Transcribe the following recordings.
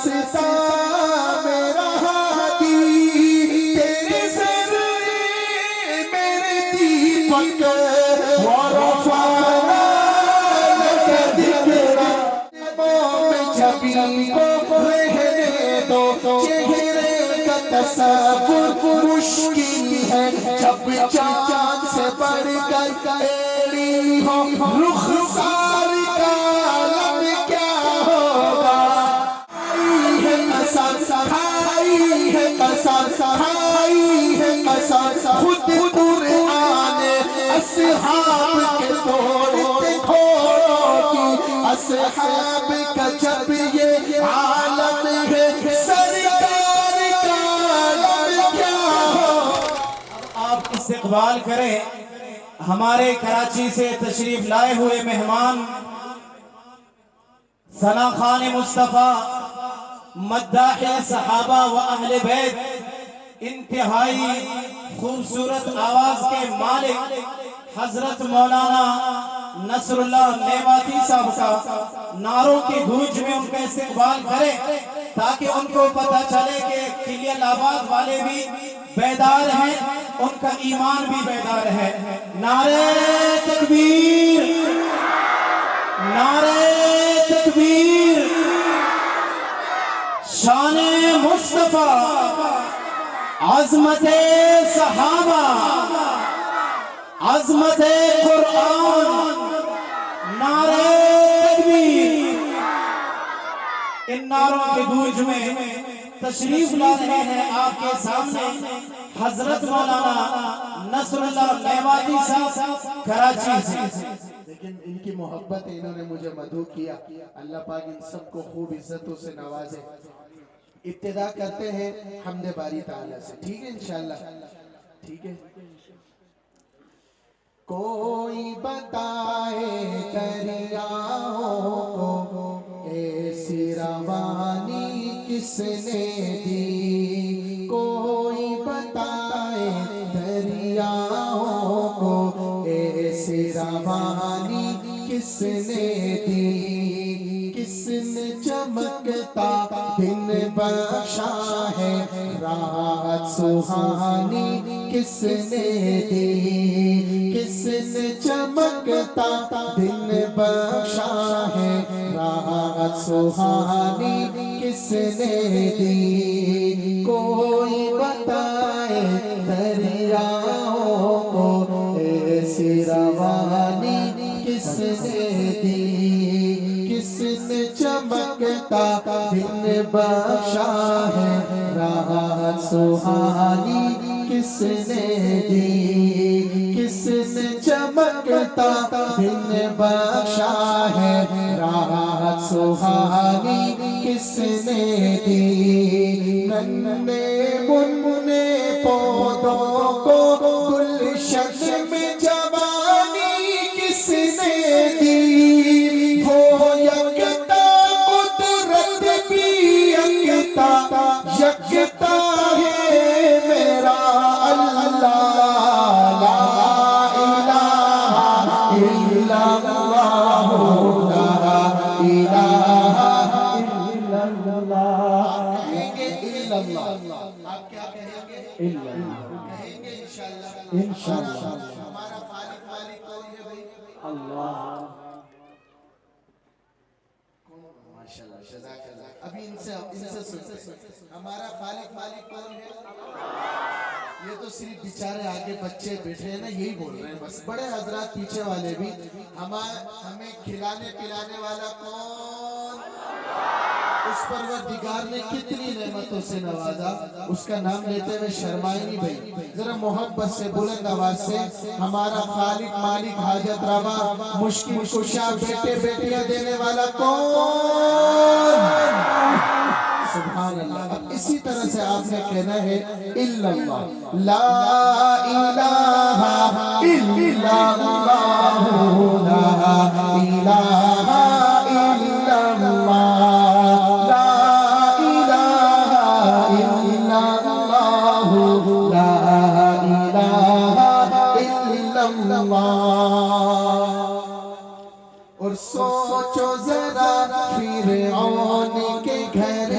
راستا میرا ہادی تیرے ذریعے میرے دیپک ورفعنا لك ذکرک میں چھبی کو رہنے دو چہرے کا تصور مشکل ہے جب چاند سے بڑھ کر تیری ہو رخسار کا عالم کیا ہوگا کھائی ہے قسم خود قرآن اصحاب کے توڑتے کھوڑوں کی اصحاب کا جب یہ عالم ہے سرکار کا عالم کیا ہو۔ آپ استقبال کریں ہمارے کراچی سے تشریف لائے ہوئے مہمان ثنا خان مصطفیٰ مداح صحابہ و اہل بیت، انتہائی خوبصورت آواز کے مالک حضرت مولانا نصر اللہ نیواتی صاحب کا نعروں کی گونج میں ان کا استقبال کریں تاکہ ان کو پتہ چلے کہ کلیل آباد والے بھی بیدار ہیں، ان کا ایمان بھی بیدار ہے۔ نعرہ تکبیر، نعرہ تکبیر، شان مصطفیٰ، عظمت صحابہ، عظمت قرآن، نعرہ تکبیر۔ ان نعروں کے گونج میں تشریف لا رہے ہیں آپ کے سامنے حضرت مولانا نصر اللہ نیواتی صاحب کراچی سے۔ لیکن ان کی محبت انہوں نے مجھے مدعو کیا، اللہ پاک ان سب کو خوب عزتوں سے نوازے۔ ابتدا کرتے ہیں حمد باری تعالیٰ سے، ٹھیک ہے انشاءاللہ؟ ٹھیک ہے۔ کوئی بتائے دریاؤں کو ایسی روانی کس نے دی، کوئی بتائے دریاؤں کو ایسی روانی کس نے دی، کس نے چمکتا دن بخشا ہے رات سہانی کس نے دی، کس نے چمکتا دن بخشا ہے رات سہانی کس نے دی، کوئی بتائے دریاؤں کو ایسی روانی کس نے دی، کس نے چمکتا دن بخشا ہے رات سہانی کس نے دی، کس نے چمکتا دن بخشا ہے رات سہانی کس نے دی، ننھے مننے پودوں کو گلشن میں جوانی کس نے دی، وہ یکتا قدرت بھی یکتا یکتا ہے میرا اللہ، لا الہ الا اللہ، لا الہ الا اللہ۔ کہیں گے الا اللہ، آپ کیا کہیں گے؟ الا اللہ کہیں گے انشاءاللہ۔ انشاءاللہ ہمارا خالق مالک کون ہے بھائی؟ اللہ۔ ماشاءاللہ جزاک اللہ۔ ابھی ان سے سنتے ہمارا خالق مالک کون ہے؟ یہ تو صرف بیچارے آگے بچے بیٹھے ہیں نا، یہی بول رہے ہیں بس، بڑے حضرات پیچھے والے بھی۔ ہمیں کھلانے پلانے والا کون؟ اس پروردگار نے کتنی نعمتوں سے نوازا، اس کا نام لیتے ہوئے شرمائے نہیں بھائی، ذرا محبت سے بلند آواز سے ہمارا خالق مالک حاجت روا مشکل کشا بیٹے بیٹیاں دینے والا کون؟ سبحان اللہ۔ اب اسی طرح سے آپ نے کہنا ہے الا اللہ، لا الہ الا اللہ، لا الہ الا اللہ، لا الہ الا اللہ، لا الہ الا اللہ۔ اور سوچو ذرا فرعون کے گھر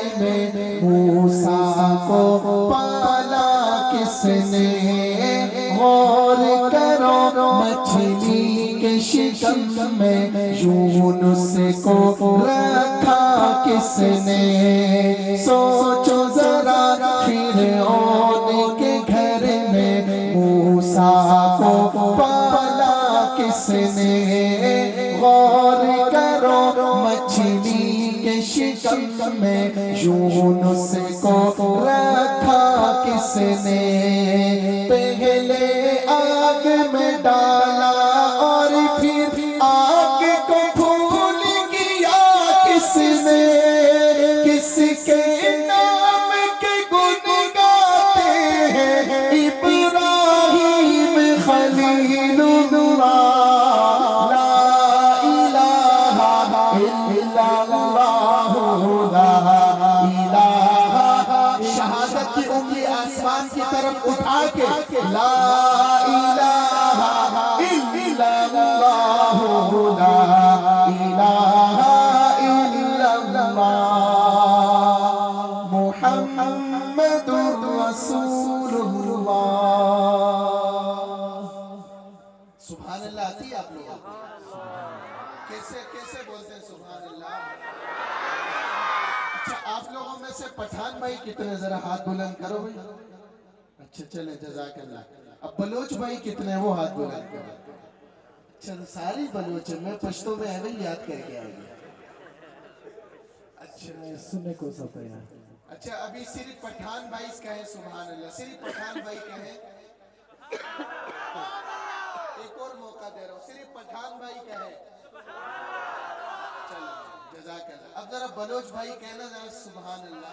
کس نے غور کرو مچھلی کے شکم میں یونس کو رکھا کس نے سوچو ذرا فرعون کے گھر میں موسیٰ کو پالا کس نے غور کرو مچھلی کے شکم میں یونس کو رکھا کس نے پہلے آگ میں ڈالا اور پھر آگ کو پھول کیا کس نے کس کے نام کے گن گاتے ہیں ابراہیم خلیل اللہ شہادت کی انگلی آسمان کی طرف اٹھا کے لا الہ الا اللہ لا الہ الا اللہ محمد رسول اللہ سبحان اللہ آتی ہے آپ لوگ کیسے بولتے ہیں سبحان اللہ اچھا آپ لوگوں میں سے پٹھان بھائی کتنے ذرا ہاتھ بلند کرو بھائی اچھا چلے جزاک اللہ اب بلوچ بھائی کتنے وہ ہاتھ بلند کرو اچھا ساری بلوچ میں پشتوں میں ہے بھائی یاد کر کے آئے گی اچھا سننے کو سب ہے اچھا ابھی صرف پٹھان بھائی کہیں سبحان اللہ صرف پٹھان بھائی کہیں ایک اور موقع دے رہا ہوں صرف پٹھان بھائی کہیں چلو جزاک اللہ اب ذرا بلوچ بھائی کہنا ذرا سبحان اللہ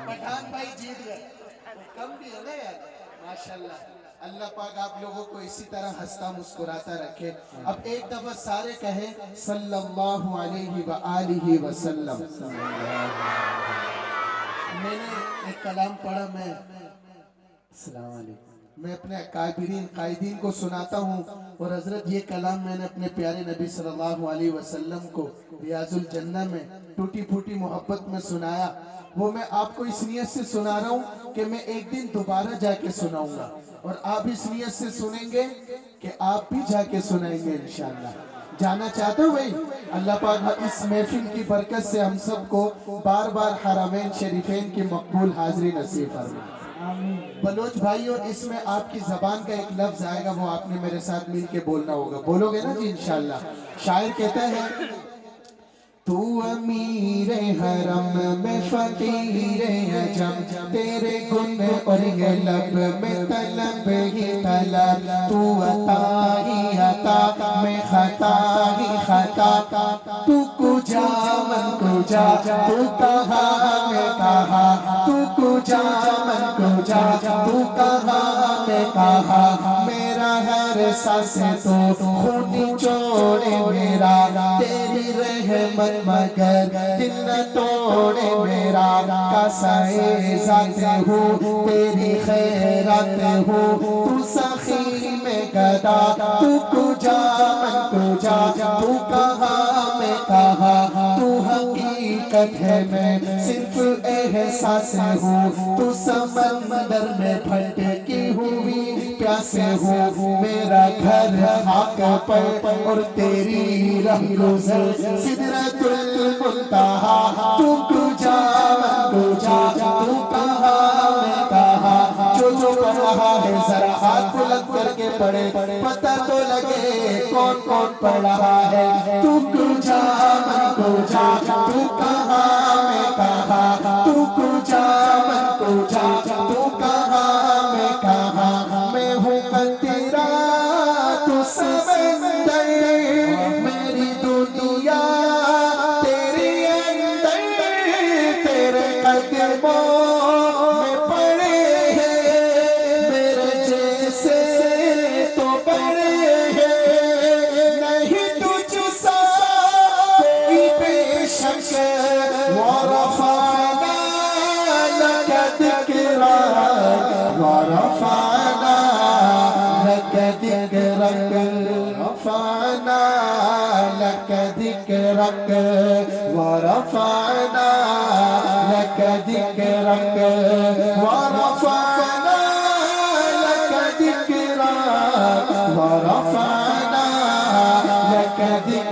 پٹھان بھائی جیت گئے کم بھی ہے نا یار ماشاءاللہ اللہ پاک آپ لوگوں کو اسی طرح ہنستا مسکراتا رکھے اب ایک دفعہ سارے کہیں صلی اللہ علیہ وآلہ وسلم میں نے ایک کلام پڑھا السلام علیکم میں اپنے قائدین کو سناتا ہوں اور حضرت یہ کلام میں نے اپنے پیارے نبی صلی اللہ علیہ وسلم کو ریاض الجنہ میں ٹوٹی پھوٹی محبت میں سنایا وہ میں آپ کو اس نیت سے سنا رہا ہوں کہ میں ایک دن دوبارہ جا کے سناؤں گا اور آپ اس نیت سے سنیں گے کہ آپ بھی جا کے سنائیں گے انشاءاللہ جانا چاہتے ہو بھائی اللہ پاک اس محفل کی برکت سے ہم سب کو بار بار حرمین شریفین کی مقبول حاضری نصیب فرمائے بلوچ بھائیوں اس میں آپ کی زبان کا ایک لفظ آئے گا وہ آپ نے میرے ساتھ مل کے بولنا ہوگا بولو گے نا جی انشاءاللہ شاعر کہتا ہے تو امیر حرم میں فقیر عجم تیرے گن اور یہ لب میں طلب ہی طلب تو عطا ہی عطا میں خطا ہی خطا تو کجا من کجا تو کہاں میں کہا تو کجا من کجا تو کہاں میں کہا میرا ہر سانس تو خونی چوڑے میرا تیری رحمت مگر دل نہ توڑے میرا کاسائے ذات ہوں تیری خیرات ہوں تو سخی میں گدا تو کجا من کجا تو کہاں میں کہا تو حقیقت ہے میں صرف احساس ہوں تو سمندر میں پھٹکی ہوئی پیاسے ہوں میرا گھر خاک پر اور تیری رہ گزر سدرت المنتہا تو کجا من کجا تو کہاں میں کہا جو پڑھ رہا ہے ذرا ہاتھ بلند کر کے پڑھے پتہ تو لگے کون کون پڑھ رہا ہے تو کجا من کجا تو کہاں میں کہا تو کجا من کجا تو کہاں میں کہا میں ہوں تیرا تو سمندر میری دنیا تیری اندر تیرے قدموں میں پڑے ہیں میرے جیسے تو بڑے ہیں نہیں تجھ سا کوئی بے شک ورفعنا لك ذکرک ورفعنا لك ذکرک رفعنا لك ذکرک ورفعنا لك ذکرک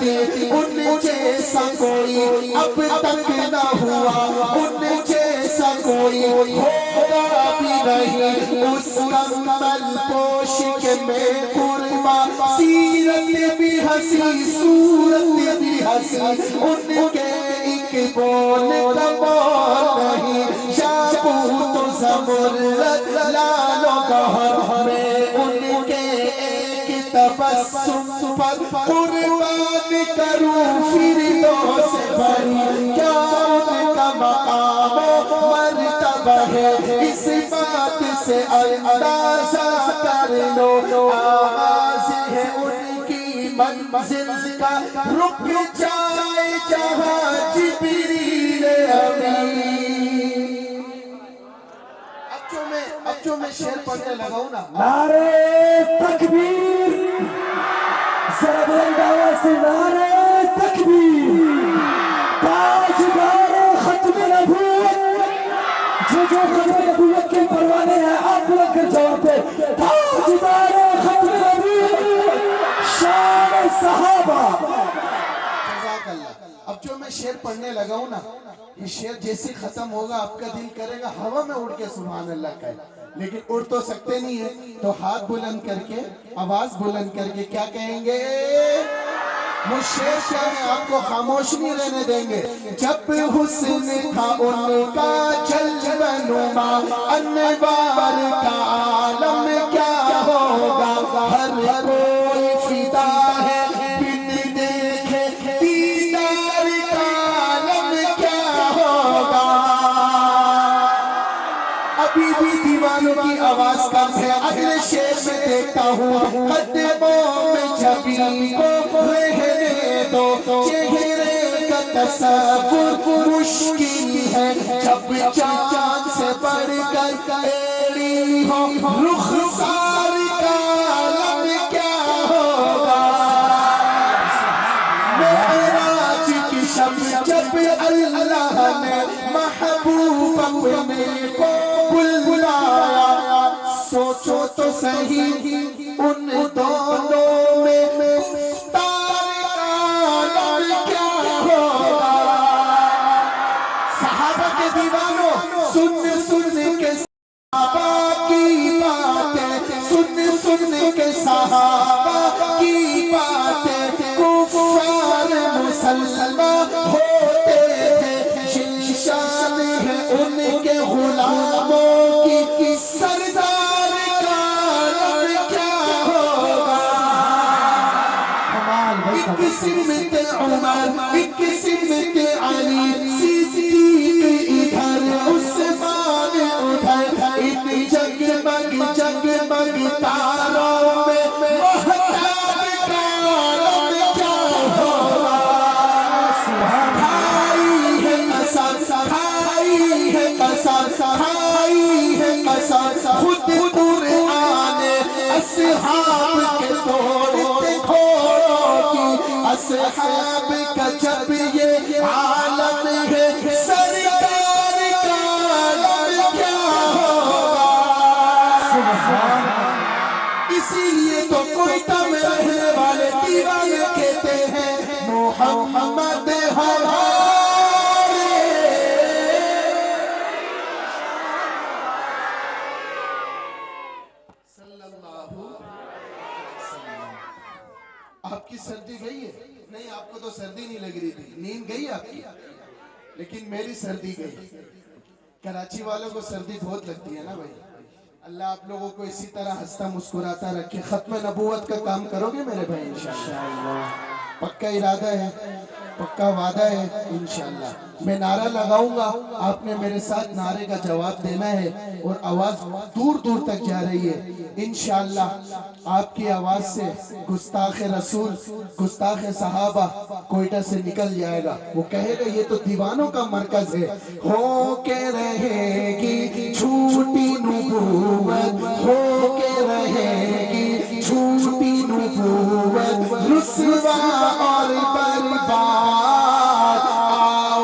دی ان جیسا کوئی اب تک نہ ہوا ان جیسا کوئی ہوگا بھی نہیں اس کمل پوش کے میں قربان سیرت بھی ہنسی صورت بھی ہنسی ان کے ایک بول کمال نہیں یاقوت و زمرد لال و گوہر میں ان کے ایک تبسم پر قربان کروں فردوس بھری کیا ان کا مقام و مرتبہ ہے اس بات سے اندازہ کر لو آغاز ہے ان کی منزل کا رک جائے جہاں جبریل امین۔ اب جو میں شعر پڑھنے لگا ہوں نا، نعرے تکبیر، ذرا بلند آواز سے نعرے تکبیر، تاجدار ختم نبوت، جو ختم نبوت کے پروانے ہیں آپ لوگ کر جواب دے، تاجدار ختم نبوت، شان صحابہ۔ جزاک اللہ۔ اب جو میں شعر پڑھنے لگا ہوں نا، یہ شعر جیسے ختم ہوگا آپ کا دل کرے گا ہوا میں اڑ کے سبحان اللہ کہے، لیکن اڑ تو سکتے نہیں ہیں، تو ہاتھ بلند کر کے آواز بلند کر کے کیا کہیں گے؟ وہ شعر کیا ہے آپ کو خاموش نہیں رہنے دیں گے۔ جب حسن تھا ان کا جلوہ نما انوار کا عالم کیا ہوگا، ہر کوئی فدا ہے بن دیکھے دیدار کا عالم کیا ہوگا۔ ابھی بھی دیوانوں کی آواز کم ہے، اگلے شعر میں دیکھتا ہوں قدموں میں جبی کو رہنے دو، چہرے کا تصور مشکل ہے، جب چاند سے بڑھ کر ایڑی ہو رخسار کا عالم کیا ہوگا۔ معراج کی شب جب اللہ نے محبوب اپنے کو بلایا، سوچو تو صحیح ان دونوں میں گفتار کا عالم کیا ہوگا۔ صحابہ کے دیوانوں سن کے صحابہ کی باتیں، سن کے صحابہ کی باتیں، کفار مسلمان ہوتے تھے، شان ہے ان کے غلاموں کی، سردار کا عالم کیا ہوگا۔ ایک سمت عمر، ایک سمت علی، صدیق ادھر عثمان ادھر، ان جگمگ تاروں میں مہتاب کا عالم کیا ہوگا۔ کھائی ہے قسم، کھائی ہے قسم، کھائی ہے قسم، خود قرآن اصحاب کے توڑتے گھوڑوں کی، اصحاب کا جب یہ عالم ہے، سرکار کا عالم کیا ہوگا۔ اسی لیے تو کوئٹہ میں رہنے والے دیوانے کہتے ہیں محمد ہمارے۔ آپ کی سردی گئی ہے؟ نہیں، آپ کو تو سردی نہیں لگ رہی تھی، نیند گئی آپ کی، لیکن میری سردی گئی۔ کراچی والوں کو سردی بہت لگتی ہے نا بھائی۔ اللہ آپ لوگوں کو اسی طرح ہنستا مسکراتا رکھے۔ ختم نبوت کا کام کرو گے میرے بھائی انشاءاللہ؟ پکا ارادہ ہے، پکا وعدہ ہے انشاءاللہ۔ میں نعرہ لگاؤں گا، آپ نے میرے ساتھ نعرے کا جواب دینا ہے، اور آواز دور دور تک جا رہی ہے انشاءاللہ۔ آپ کی آواز سے گستاخ رسول، گستاخ صحابہ کوئٹہ سے نکل جائے گا، وہ کہے گا یہ تو دیوانوں کا مرکز ہے۔ ہو کے رہے گی جھوٹی نبوت، ہو کے رہے گی جھوٹی نبوت، رسوا اور برباد، آؤ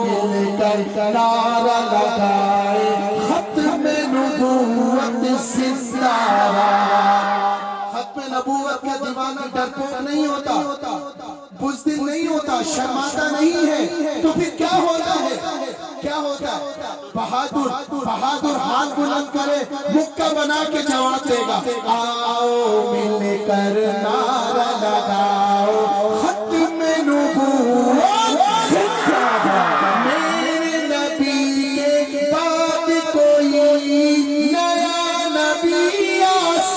مل کر نعرہ لگائے ختم نبوت زندہ باد۔ ختم نبوت کا دیوانہ ڈرپوک نہیں ہوتا، بزدل نہیں ہوتا، شرماتا نہیں ہے، تو پھر کیا ہوتا ہے؟ کیا ہوتا ہے؟ بہادر ہاتھ بلند کرے، مکہ بنا کے جواب دے گا، آؤ مل کر نعرہ لگاؤ ختم نبوت، میرے نبی کے بعد کوئی نیا نبی آ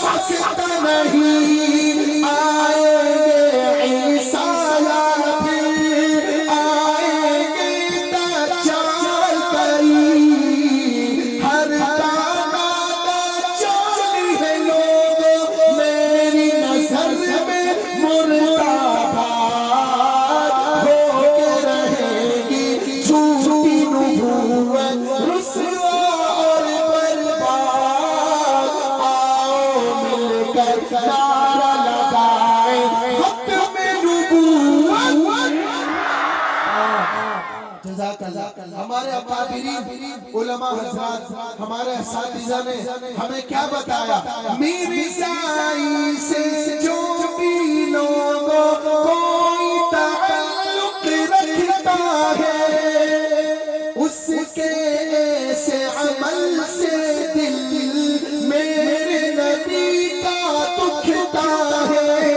سکتا نہیں، آئیں گے عیسیٰ یا پھر آئیں گے دجال کئی، ہر دانا دجال ہے لوگوں میری نظر میں مردہ باد ہو کے رہے گی جھوٹی نبوت رسوا اور برباد، آؤ مل کر نعرہ لگائیں ختم نبوت۔ جزاک اللہ۔ ہمارے اکابرین علماء حضرات، ہمارے اساتذہ نے ہمیں کیا بتایا؟ مرزائی سے جو بھی لوگوں کوئی تعلق رکھتا ہے، اس کے ایسے عمل سے دل میرے نبی کا دکھتا ہے،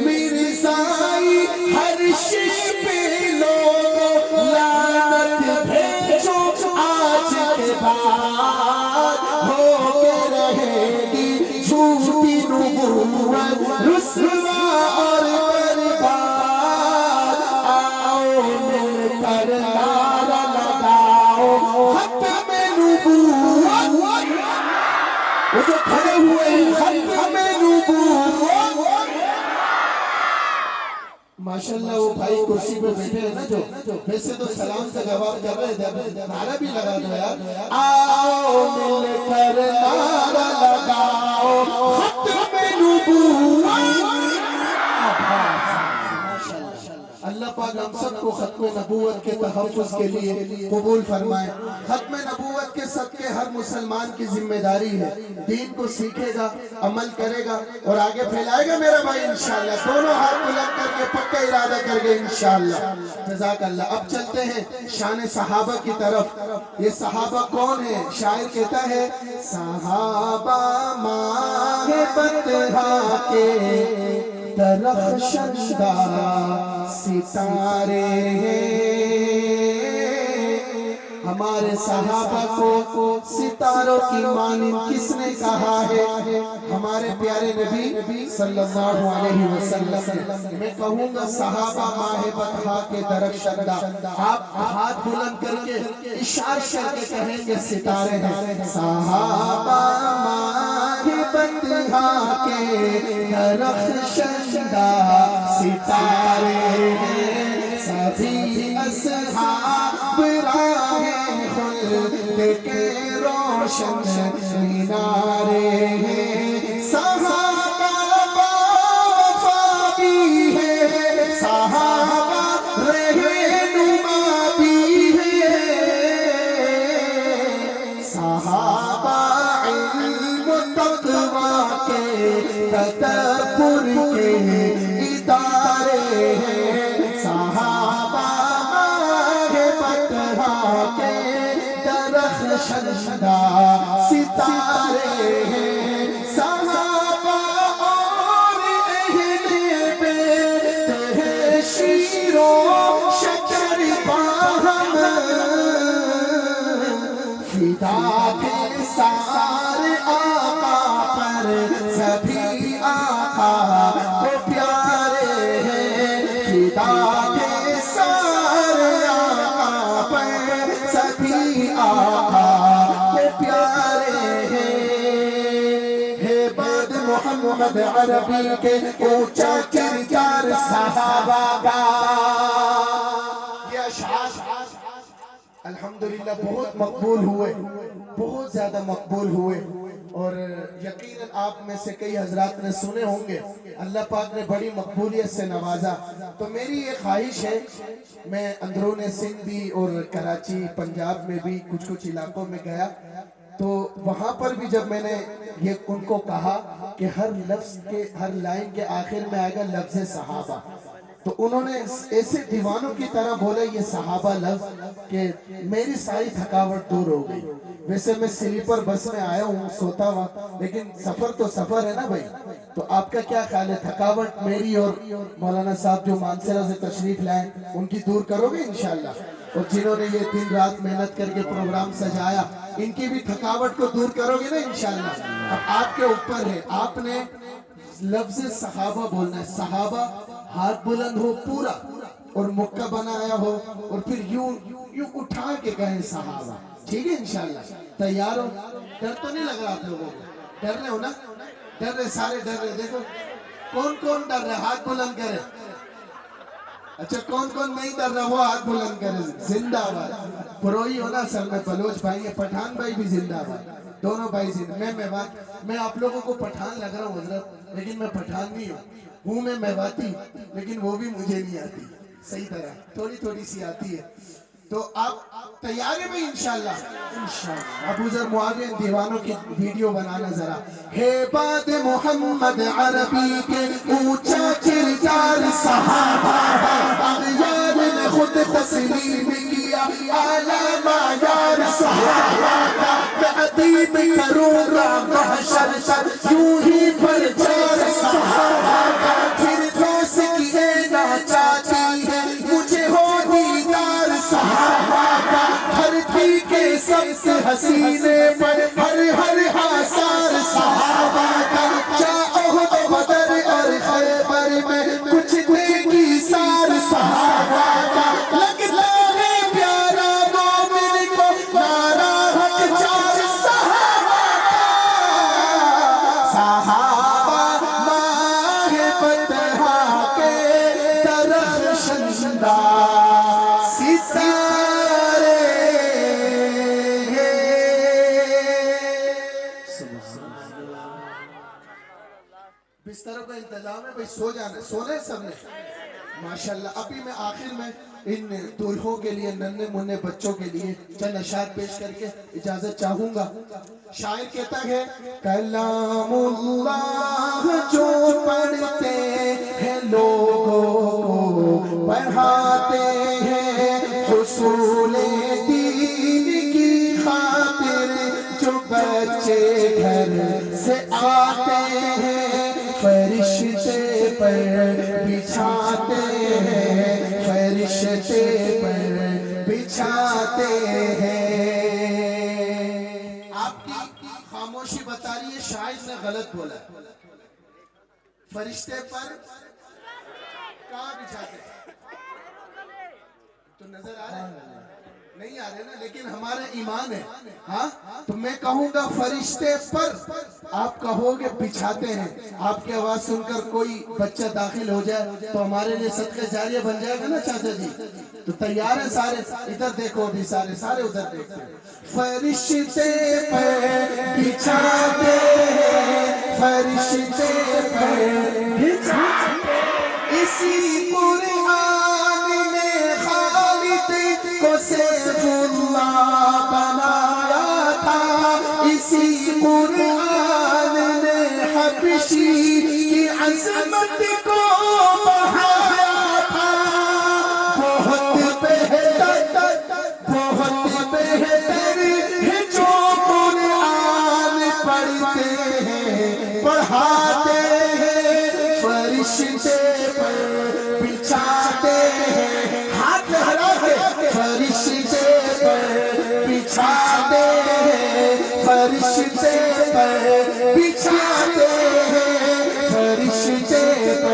مرزائی ہر شش پہ لوگوں لعنت بھیجو آج کے بعد ہو کے رہے گی جھوٹی نبوت رسوا اور برباد، آؤ مل کر نعرہ لگاؤ ختم نبوت، وہ جو کھڑے ہوئے ہیں ختم نبوت۔ ماشاءاللہ وہ بھائی کرسی پہ بیٹھے ہیں نا، جو ویسے تو سلام سے جواب کر رہے تھے، نعرہ بھی لگا دو یار، آؤ مل کر نعرہ لگاؤ ختم نبوت۔ اللہ پاک ہم سب کو ختم نبوت کے تحفظ کے لیے قبول فرمائے۔ ختم نبوت کے صدقے ہر مسلمان کی ذمہ داری ہے، دین کو سیکھے گا، عمل کرے گا اور آگے پھیلائے گا میرا بھائی انشاءاللہ، دونوں ہاتھ بلند کر کے پکا ارادہ کر کے انشاءاللہ۔ جزاک اللہ۔ اب چلتے ہیں شان صحابہ کی طرف۔ یہ صحابہ کون ہیں؟ شاعر کہتا ہے، صحابہ ماہ بطحا کے درخشندہ ستارے ہیں، ہمارے صحابہ کو ستاروں کی مانند کس نے کہا ہے؟ ہمارے پیارے نبی صلی اللہ علیہ وسلم۔ میں کہوں گا صحابہ ماہ بطحا کے درخشندہ، آپ ہاتھ بلند کر کے اشارہ کر کے کہیں گے ستارے ہیں، صحابہ ماہ بطحا کے درخشندہ ستارے ہیں، سبھی اصحاب راہ خلد کے روشن مینارے ہیں، صحابہ وفا بھی ہے، صحابہ رہنما بھی ہے، صحابہ علم تقویٰ کے تدبر کے ادارے ہیں، صحابہ ماہ بطحا کے درخشندہ ستارے ہیں، صحابہ اور اہل بیت ہیں شیر و شکر باہم، فدا کے سارے آقا پر سبھی آقا کو پیارے ہیں، فدا کے سارے آقا پر سبھی آقا کو پیارے ہیں، بعد محمد عربی کے اونچا کردار صحابہ کا۔ یہ اشعار الحمدللہ بہت مقبول ہوئے، بہت زیادہ مقبول ہوئے، اور یقیناً آپ میں سے کئی حضرات نے سنے ہوں گے۔ اللہ پاک نے بڑی مقبولیت سے نوازا۔ تو میری یہ خواہش ہے، میں اندرون سندھ بھی اور کراچی پنجاب میں بھی کچھ علاقوں میں گیا، تو وہاں پر بھی جب میں نے یہ ان کو کہا کہ ہر لفظ کے ہر لائن کے آخر میں آئے گا لفظ صحابہ، تو انہوں نے ایسے دیوانوں کی طرح بولا یہ صحابہ لفظ کہ میری ساری تھکاوٹ دور ہو گئی. ویسے میں سلیپر بس میں آیا ہوں سوتا ہوا, لیکن سفر تو سفر ہے نا بھائی. تو آپ کا کیا خیال ہے, تھکاوٹ میری اور مولانا صاحب جو مانسرا سے تشریف لائیں ان کی دور کرو گے انشاءاللہ؟ اور جنہوں نے یہ دن رات محنت کر کے پروگرام سجایا ان کی بھی تھکاوٹ کو دور کرو گے نا انشاءاللہ؟ اب آپ کے اوپر ہے, آپ نے لفظ صحابہ بولنا ہے. صحابہ ہاتھ بلند ہو پورا اور مکہ بنایا ہو اور پھر یوں اٹھا کے کہیں صحابہ. ٹھیک ہے انشاءاللہ؟ تیار ہو؟ ڈر تو نہیں لگ رہا آپ لوگوں کو؟ ڈر رہے ہو نا؟ ڈر رہے, سارے ڈر رہے. دیکھو کون کون ڈر رہے, ہاتھ بلند کرے. اچھا کون کون نہیں ڈر رہا وہ ہاتھ بلند کرے. زندہ آباد. پروئی ہو نا اصل میں, بلوچ بھائی ہے, پٹھان بھائی بھی زندہ آباد, دونوں بھائی زندہ. میں آپ لوگوں کو پٹھان لگ رہا ہوں حضرت, لیکن میں پٹھان نہیں ہوں میں میواتی, لیکن وہ بھی مجھے نہیں آتی صحیح طرح, تھوڑی تھوڑی سی آتی ہے. تو آپ تیار ہیں بھائی انشاءاللہ؟ ابو ذر معاویہ دیوانوں کی ویڈیو بنانا ذرا. ہے باد محمد عربی کے اونچا کردار صحابہ, اغیار نے خود تسلیم کیا اعلیٰ معیار صحابہ کا. میں عدیب کروں گا محشر تک یوں ہی پرچار صحابہ کا. پھر دوست کی نا چاہتی ہے مجھے ہو دیدار صحابہ کا. دھرتی کے سب سے حسینے پر ہر آثار صحابہ کا. احد بدر اور خیبر میں کچھ نیکی سار صحابہ کا. لگتا ہے پیارا مومن کو نعرہ حق چار صحابہ کا. صحابہ ماہ فتح کے درخشندہ ستارے. بستروں کا انتظام ہے بھائی, سو جانا, سونے سب نے ماشاءاللہ. ابھی میں آخر میں ان دولہوں کے لیے, ننھے منھے بچوں کے لیے چند اشعار پیش کر کے اجازت چاہوں گا. شاعر کہتا ہے کلام اللہ جو پڑھتے ہیں لوگوں کو پڑھاتے ہیں, حصول دین کی خاطر جو بچے گھر سے آتے ہیں, فرشتے پر بچھاتے ہیں, فرشتے پر بچھاتے ہیں. آپ کی خاموشی بتا رہی ہے شاعر نے غلط بولا. فرشتے پر کہاں بچھاتے ہیں؟ تو نظر آ رہے ہیں نہیں آ رہے نا, لیکن ہمارا ایمان ہے. ہاں تو میں کہوں گا فرشتے پر, آپ کہو گے بچھاتے ہیں. آپ کی آواز سن کر کوئی بچہ داخل ہو جائے تو ہمارے لیے صدقہ جاریہ بن جائے گا نا چاچا جی. تو تیار ہیں سارے؟ ادھر دیکھو ابھی, سارے ادھر دیکھتے ہیں. فرشتے پر بچھاتے ہیں, فرشتے پر بچھاتے ہیں. اسی قرآن میں خالد کو سیف اللہ بنایا تھا, اسی قرآن نے حبشی کی عظمت کو بڑھایا تھا. بہت بہتر ہے جو قرآن پڑھتے ہیں پڑھاتے ہیں, فرشتے پر بچھاتے ہیں. ہاتھ لہرا کے فرشتے پر بچھاتے ہیں, فرشتے پر بچھاتے ہیں, فرشتے پر